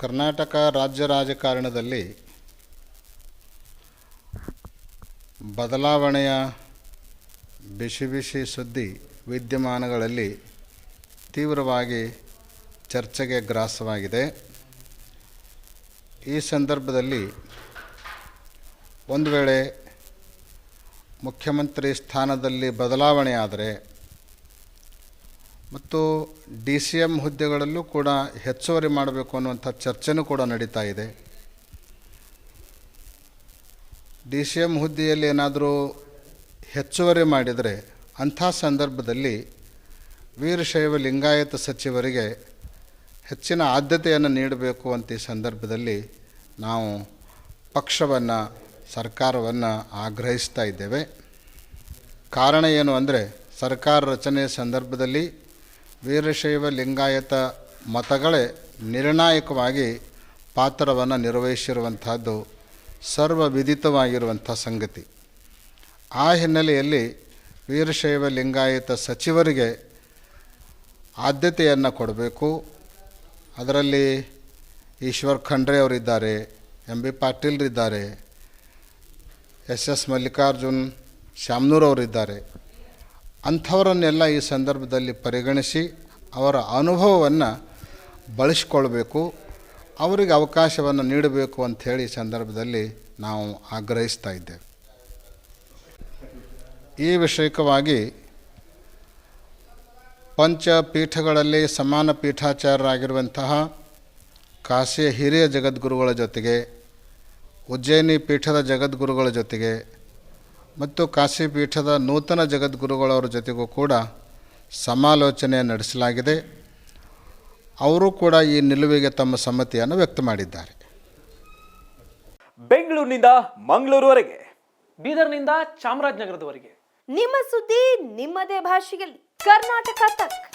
ಕರ್ನಾಟಕ ರಾಜ್ಯ ರಾಜಕಾರಣದಲ್ಲಿ ಬದಲಾವಣೆಯ ಬಿಸಿ ಬಿಸಿ ಸುದ್ದಿ ವಿದ್ಯಮಾನಗಳಲ್ಲಿ ತೀವ್ರವಾಗಿ ಚರ್ಚೆಗೆ ಗ್ರಾಸವಾಗಿದೆ. ಈ ಸಂದರ್ಭದಲ್ಲಿ ಒಂದು ವೇಳೆ ಮುಖ್ಯಮಂತ್ರಿ ಸ್ಥಾನದಲ್ಲಿ ಬದಲಾವಣೆ ಆದರೆ ಮತ್ತು DCM ಹುದ್ದೆಗಳಲ್ಲೂ ಕೂಡ ಹೆಚ್ಚುವರಿ ಮಾಡಬೇಕು ಅನ್ನುವಂಥ ಚರ್ಚೆನೂ ಕೂಡ ನಡೀತಾ ಇದೆ. DCM ಹುದ್ದೆಯಲ್ಲಿ ಏನಾದರೂ ಹೆಚ್ಚುವರಿ ಮಾಡಿದರೆ ಅಂಥ ಸಂದರ್ಭದಲ್ಲಿ ವೀರಶೈವ ಲಿಂಗಾಯತ ಸಚಿವರಿಗೆ ಹೆಚ್ಚಿನ ಆದ್ಯತೆಯನ್ನು ನೀಡಬೇಕು ಅಂತ ಈ ಸಂದರ್ಭದಲ್ಲಿ ನಾವು ಪಕ್ಷವನ್ನು ಸರ್ಕಾರವನ್ನು ಆಗ್ರಹಿಸ್ತಾ ಇದ್ದೇವೆ. ಕಾರಣ ಏನು ಅಂದರೆ, ಸರ್ಕಾರ ರಚನೆಯ ಸಂದರ್ಭದಲ್ಲಿ ವೀರಶೈವ ಲಿಂಗಾಯತ ಮತಗಳೇ ನಿರ್ಣಾಯಕವಾಗಿ ಪಾತ್ರವನ್ನು ನಿರ್ವಹಿಸಿರುವಂಥದ್ದು ಸರ್ವವಿದಿತವಾಗಿರುವಂಥ ಸಂಗತಿ. ಆ ಹಿನ್ನೆಲೆಯಲ್ಲಿ ವೀರಶೈವ ಲಿಂಗಾಯತ ಸಚಿವರಿಗೆ ಆದ್ಯತೆಯನ್ನು ಕೊಡಬೇಕು. ಅದರಲ್ಲಿ ಈಶ್ವರ್ ಖಂಡ್ರೆ ಅವರಿದ್ದಾರೆ, MB ಪಾಟೀಲ್ರಿದ್ದಾರೆ, SS ಮಲ್ಲಿಕಾರ್ಜುನ್ ಶಾಮನೂರ್ ಅವರಿದ್ದಾರೆ. ಅಂಥವರನ್ನೆಲ್ಲ ಈ ಸಂದರ್ಭದಲ್ಲಿ ಪರಿಗಣಿಸಿ ಅವರ ಅನುಭವವನ್ನು ಬಳಸಿಕೊಳ್ಬೇಕು, ಅವರಿಗೆ ಅವಕಾಶವನ್ನು ನೀಡಬೇಕು ಅಂಥೇಳಿ ಈ ಸಂದರ್ಭದಲ್ಲಿ ನಾವು ಆಗ್ರಹಿಸ್ತಾ ಇದ್ದೇವೆ. ಈ ವಿಷಯಕವಾಗಿ ಪಂಚಪೀಠಗಳಲ್ಲಿ ಸಮಾನ ಪೀಠಾಚಾರ್ಯರಾಗಿರುವಂತಹ ಕಾಶಿಯ ಹಿರಿಯ ಜಗದ್ಗುರುಗಳ ಜೊತೆಗೆ, ಉಜ್ಜಯಿನಿ ಪೀಠದ ಜಗದ್ಗುರುಗಳ ಜೊತೆಗೆ ಮತ್ತು ಕಾಶಿ ಪೀಠದ ನೂತನ ಜಗದ್ಗುರುಗಳವರ ಜೊತೆಗೂ ಕೂಡ ಸಮಾಲೋಚನೆ ನಡೆಸಲಾಗಿದೆ. ಅವರು ಕೂಡ ಈ ನಿಲುವಿಗೆ ತಮ್ಮ ಸಮ್ಮತಿಯನ್ನು ವ್ಯಕ್ತ ಮಾಡಿದ್ದಾರೆ. ಬೆಂಗಳೂರಿನಿಂದ ಮಂಗಳೂರುವರೆಗೆ, ಬೀದರ್ನಿಂದ ಚಾಮರಾಜನಗರದವರೆಗೆ ನಿಮ್ಮ ಸುದ್ದಿ ನಿಮ್ಮದೇ ಭಾಷೆಯಲ್ಲಿ ಕರ್ನಾಟಕ ತಕ್.